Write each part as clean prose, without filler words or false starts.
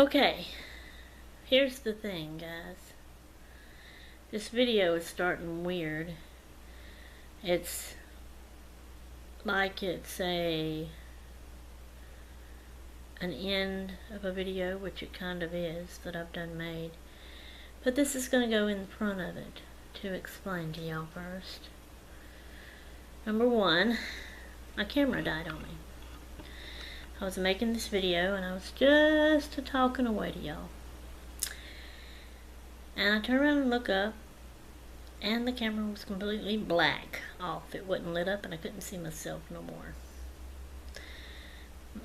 Okay, here's the thing, guys. This video is starting weird. It's like it's an end of a video, which it kind of is, that I've done made. But this is going to go in front of it to explain to y'all first. Number one, my camera died on me. I was making this video and I was just talking away to y'all. And I turned around and looked up and the camera was completely black off. It wasn't lit up and I couldn't see myself no more.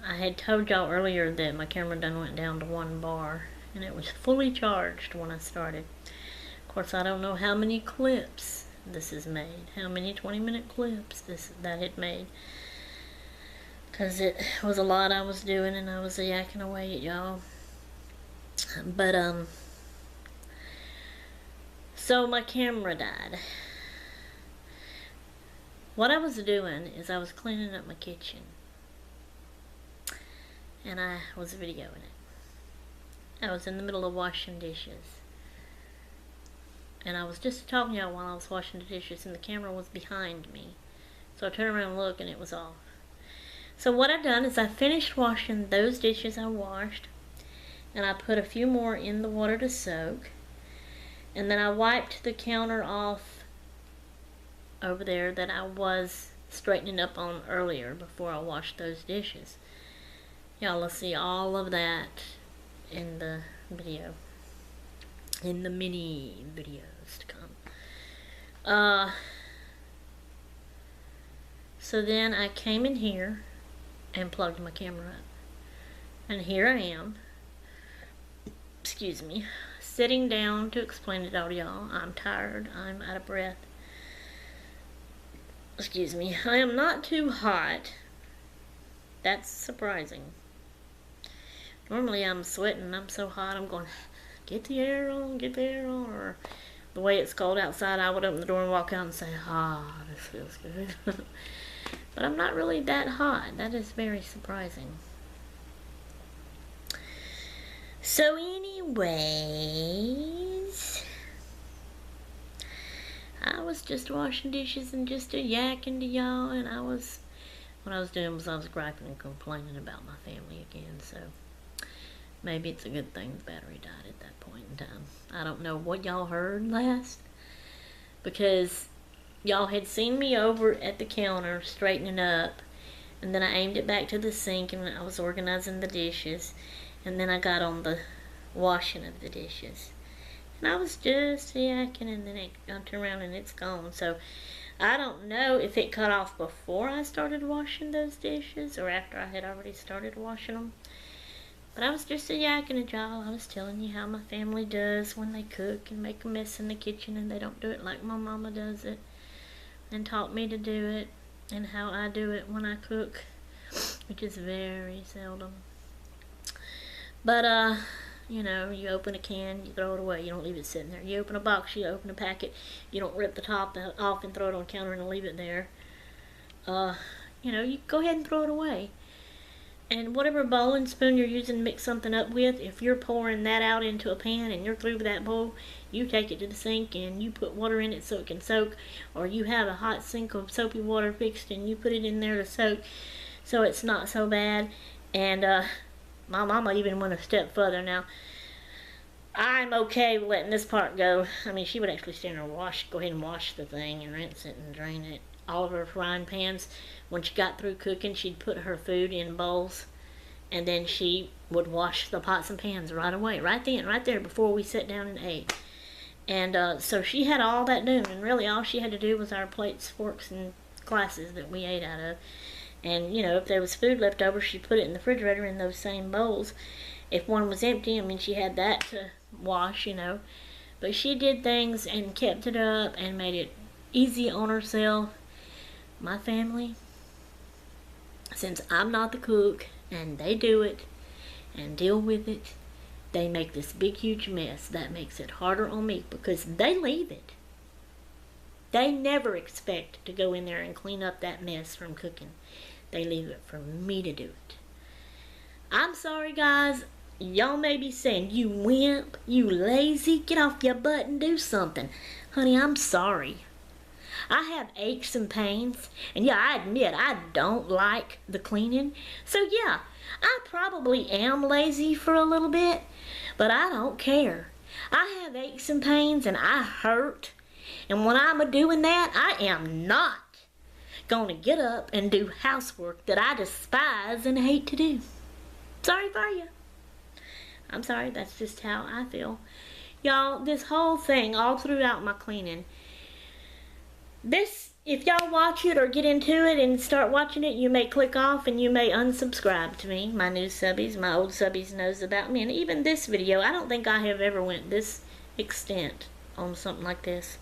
I had told y'all earlier that my camera done went down to 1 bar and it was fully charged when I started. Of course, I don't know how many clips this has made, how many 20-minute clips that it made, because it was a lot I was doing and I was yakking away at y'all. But so my camera died. What I was doing is I was cleaning up my kitchen and I was videoing it. I was in the middle of washing dishes and I was just talking to y'all while I was washing the dishes and the camera was behind me, so I turned around and looked and it was off. So what I've done is I finished washing those dishes I washed and I put a few more in the water to soak, and then I wiped the counter off over there that I was straightening up on earlier before I washed those dishes. Y'all will see all of that in the video, in the mini videos to come. So then I came in here and plugged my camera up. And here I am, excuse me, sitting down to explain it all to y'all. I'm tired, I'm out of breath. Excuse me, I am not too hot. That's surprising. Normally I'm sweating, I'm so hot, I'm going, get the air on, get the air on. Or the way it's cold outside, I would open the door and walk out and say, this feels good. But I'm not really that hot. That is very surprising. So anyways, I was just washing dishes and just yakking to y'all, and what I was doing was I was griping and complaining about my family again, so maybe it's a good thing the battery died at that point in time. I don't know what y'all heard last, because y'all had seen me over at the counter straightening up, and then I aimed it back to the sink and I was organizing the dishes, and then I got on the washing of the dishes. And I was just yakking, and then I turned around and it's gone. So I don't know if it cut off before I started washing those dishes or after I had already started washing them. But I was just yakking at y'all. I was telling you how my family does when they cook and make a mess in the kitchen, and they don't do it like my mama does it and taught me to do it, and how I do it when I cook, which is very seldom. But you know, you open a can, you throw it away, you don't leave it sitting there. You open a box, you open a packet, you don't rip the top off and throw it on the counter and leave it there. You know, you go ahead and throw it away. And whatever bowl and spoon you're using to mix something up with, if you're pouring that out into a pan and you're through with that bowl, you take it to the sink and you put water in it so it can soak, or you have a hot sink of soapy water fixed and you put it in there to soak so it's not so bad. And my mama even went a step further. Now, I'm okay with letting this part go. I mean, she would actually stand there and go ahead and wash the thing and rinse it and drain it. All of her frying pans, when she got through cooking, she'd put her food in bowls, and then she would wash the pots and pans right away, right then, right there, before we sat down and ate. And so she had all that done, and really all she had to do was our plates, forks, and glasses that we ate out of. And, you know, if there was food left over, she'd put it in the refrigerator in those same bowls. If one was empty, I mean, she had that to wash, you know. But she did things and kept it up and made it easy on herself. My family, since I'm not the cook and they do it and deal with it, they make this big huge mess. That makes it harder on me because they leave it. They never expect to go in there and clean up that mess from cooking. They leave it for me to do it. I'm sorry, guys. Y'all may be saying, you wimp, you lazy, get off your butt and do something. Honey, I'm sorry. I have aches and pains, and yeah, I admit I don't like the cleaning. So yeah, I probably am lazy for a little bit, but I don't care. I have aches and pains and I hurt, and when I'm doing that, I am not gonna get up and do housework that I despise and hate to do. Sorry for you. I'm sorry, that's just how I feel. Y'all, this whole thing, all throughout my cleaning, this, if y'all watch it or get into it and start watching it, you may click off and you may unsubscribe to me. My new subbies, my old subbies knows about me. And even this video, I don't think I have ever went this extent on something like this.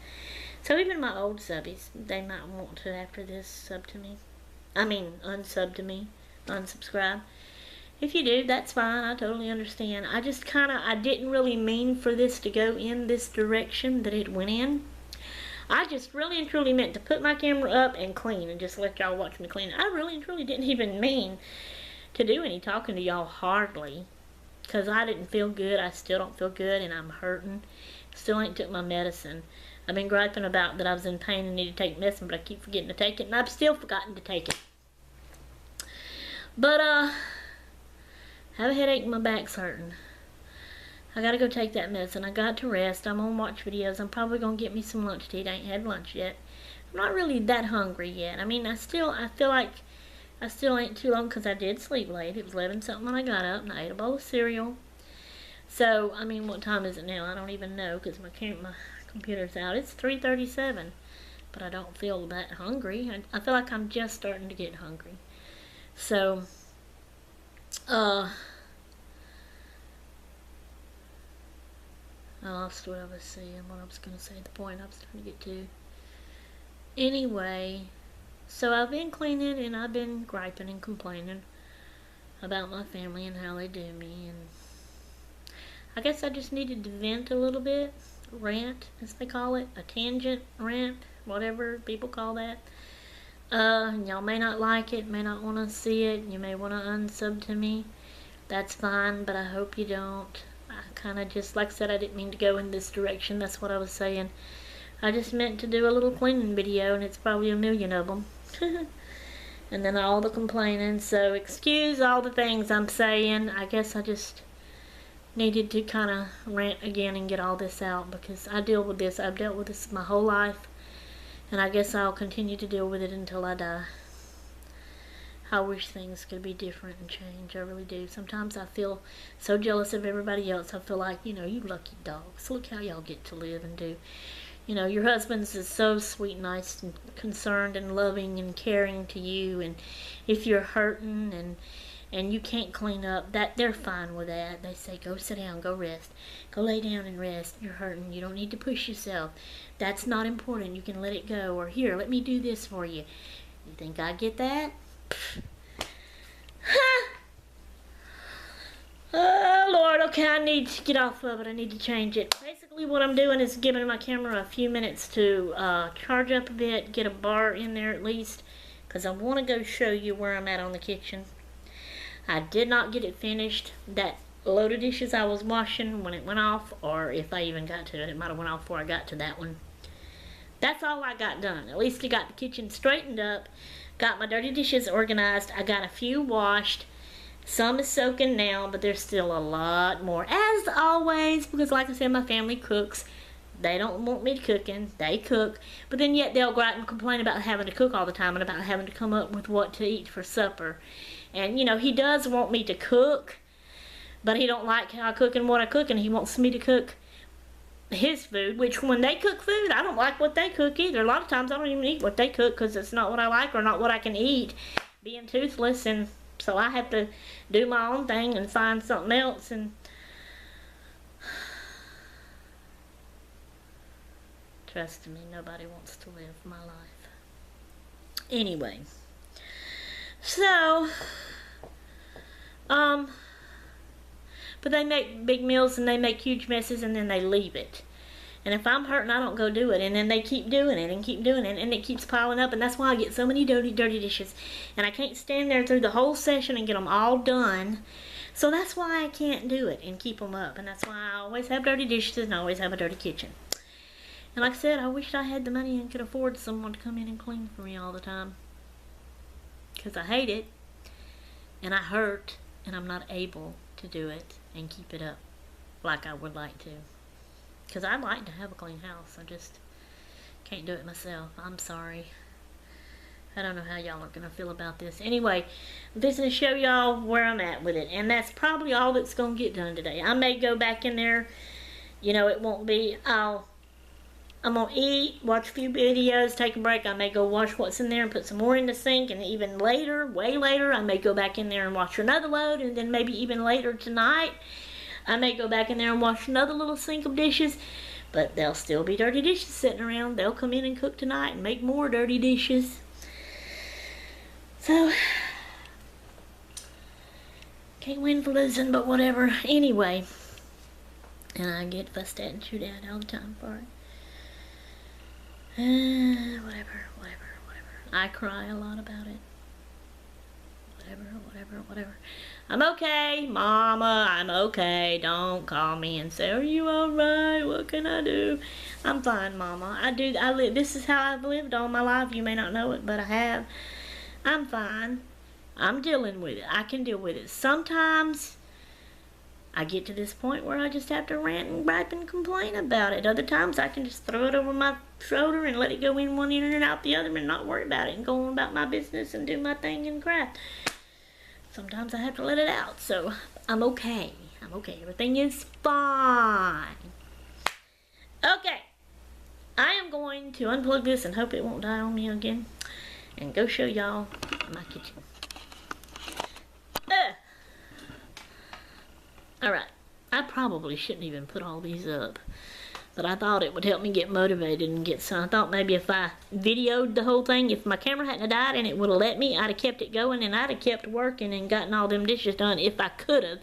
So even my old subbies, they might want to, after this, sub to me. I mean, unsub to me, unsubscribe. If you do, that's fine. I totally understand. I just I didn't really mean for this to go in this direction that it went in. I just really and truly meant to put my camera up and clean and just let y'all watch me clean. I really and truly didn't even mean to do any talking to y'all, hardly. Because I didn't feel good. I still don't feel good and I'm hurting. Still ain't took my medicine. I've been griping about that I was in pain and need to take medicine, but I keep forgetting to take it, and I've still forgotten to take it. But, I have a headache and my back's hurting. I gotta go take that medicine. I got to rest. I'm gonna watch videos. I'm probably gonna get me some lunch to eat. I ain't had lunch yet. I'm not really that hungry yet. I mean, I feel like I still ain't too long because I did sleep late. It was 11 something when I got up and I ate a bowl of cereal. So, I mean, what time is it now? I don't even know because my computer's out. It's 3:37, but I don't feel that hungry. I feel like I'm just starting to get hungry. So, I lost what I was saying, what I was going to say, the point I was trying to get to. Anyway, so I've been cleaning and I've been griping and complaining about my family and how they do me, and I guess I just needed to vent a little bit, rant, as they call it, a tangent rant, whatever people call that. Y'all may not like it, may not want to see it, you may want to unsub to me. That's fine, but I hope you don't. I kind of just, like I said, I didn't mean to go in this direction. That's what I was saying. I just meant to do a little cleaning video, and it's probably a million of them. And then all the complaining. So excuse all the things I'm saying. I guess I just needed to kind of rant again and get all this out, because I deal with this. I've dealt with this my whole life, and I guess I'll continue to deal with it until I die. I wish things could be different and change. I really do. Sometimes I feel so jealous of everybody else. I feel like, you know, you lucky dogs. Look how y'all get to live and do. You know, your husband's is so sweet, nice, and concerned and loving and caring to you. And if you're hurting and you can't clean up, that they're fine with that. They say, go sit down, go rest. Go lay down and rest. You're hurting. You don't need to push yourself. That's not important. You can let it go. Or here, let me do this for you. You think I get that? Oh Lord, okay, I need to get off of it. I need to change it. Basically what I'm doing is giving my camera a few minutes to charge up a bit, get a bar in there at least, because I want to go show you where I'm at on the kitchen. I did not get it finished. That load of dishes I was washing when it went off, or if I even got to it, it might have went off before I got to that one. That's all I got done. At least I got the kitchen straightened up, got my dirty dishes organized. I got a few washed. Some is soaking now, but there's still a lot more. As always, because like I said, my family cooks. They don't want me cooking. They cook. But then yet they'll go out and complain about having to cook all the time and about having to come up with what to eat for supper. And, you know, he does want me to cook, but he don't like how I cook and what I cook, and he wants me to cook his food, which when they cook food, I don't like what they cook either. A lot of times I don't even eat what they cook because it's not what I like or not what I can eat, being toothless, and so I have to do my own thing and find something else. And trust me, nobody wants to live my life. Anyway, so but they make big meals and they make huge messes and then they leave it. And if I'm hurting, I don't go do it. And then they keep doing it and keep doing it. And it keeps piling up. And that's why I get so many dirty dishes. And I can't stand there through the whole session and get them all done. So that's why I can't do it and keep them up. And that's why I always have dirty dishes and I always have a dirty kitchen. And like I said, I wished I had the money and could afford someone to come in and clean for me all the time. Because I hate it. And I hurt. And I'm not able to do it and keep it up like I would like to. Because I'd like to have a clean house. I just can't do it myself. I'm sorry. I don't know how y'all are going to feel about this. Anyway, I'm just going to show y'all where I'm at with it. And that's probably all that's going to get done today. I may go back in there. You know, it won't be... I'm going to eat, watch a few videos, take a break. I may go wash what's in there and put some more in the sink. And even later, way later, I may go back in there and wash another load. And then maybe even later tonight, I may go back in there and wash another little sink of dishes. But there'll still be dirty dishes sitting around. They'll come in and cook tonight and make more dirty dishes. So, can't win for losing, but whatever. Anyway, and I get fussed at and chewed at all the time for it. Whatever. I cry a lot about it. Whatever. I'm okay, Mama, I'm okay. Don't call me and say, are you alright? What can I do? I'm fine, Mama. I live, this is how I've lived all my life. You may not know it, but I have. I'm fine. I'm dealing with it. I can deal with it. Sometimes I get to this point where I just have to rant and gripe and complain about it. Other times I can just throw it over my shoulder and let it go in one ear and out the other and not worry about it and go on about my business and do my thing and crap. Sometimes I have to let it out. So I'm okay. Everything is fine. Okay. I am going to unplug this and hope it won't die on me again. And go show y'all my kitchen. Alright, I probably shouldn't even put all these up. But I thought it would help me get motivated and get some. I thought maybe if I videoed the whole thing, if my camera hadn't died and it would have let me, I'd have kept it going and I'd have kept working and gotten all them dishes done if I could have.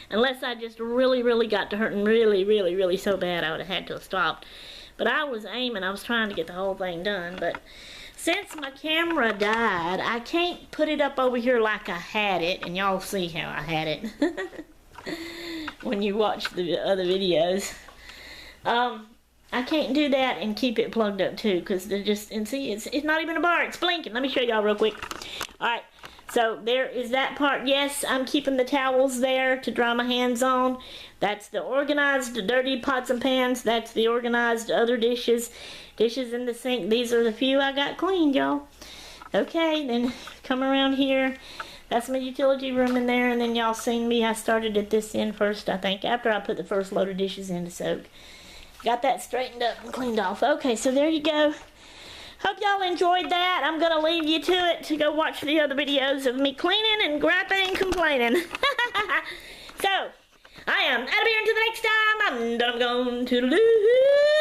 Unless I just really got to hurting really so bad, I would have had to have stopped. But I was aiming, I was trying to get the whole thing done. But since my camera died, I can't put it up over here like I had it. And y'all see how I had it when you watch the other videos. I can't do that and keep it plugged up too, because they're just, and see, it's not even a bar, it's blinking. Let me show y'all real quick. Alright, so there is that part. Yes, I'm keeping the towels there to dry my hands on. That's the organized dirty pots and pans. That's the organized other dishes. Dishes in the sink. These are the few I got cleaned, y'all. Okay, then come around here. That's my utility room in there, and then y'all seen me. I started at this end first, I think, after I put the first load of dishes in to soak. Got that straightened up and cleaned off. Okay, so there you go. Hope y'all enjoyed that. I'm going to leave you to it to go watch the other videos of me cleaning and griping and complaining. So, I am out of here until the next time. I'm going to lose.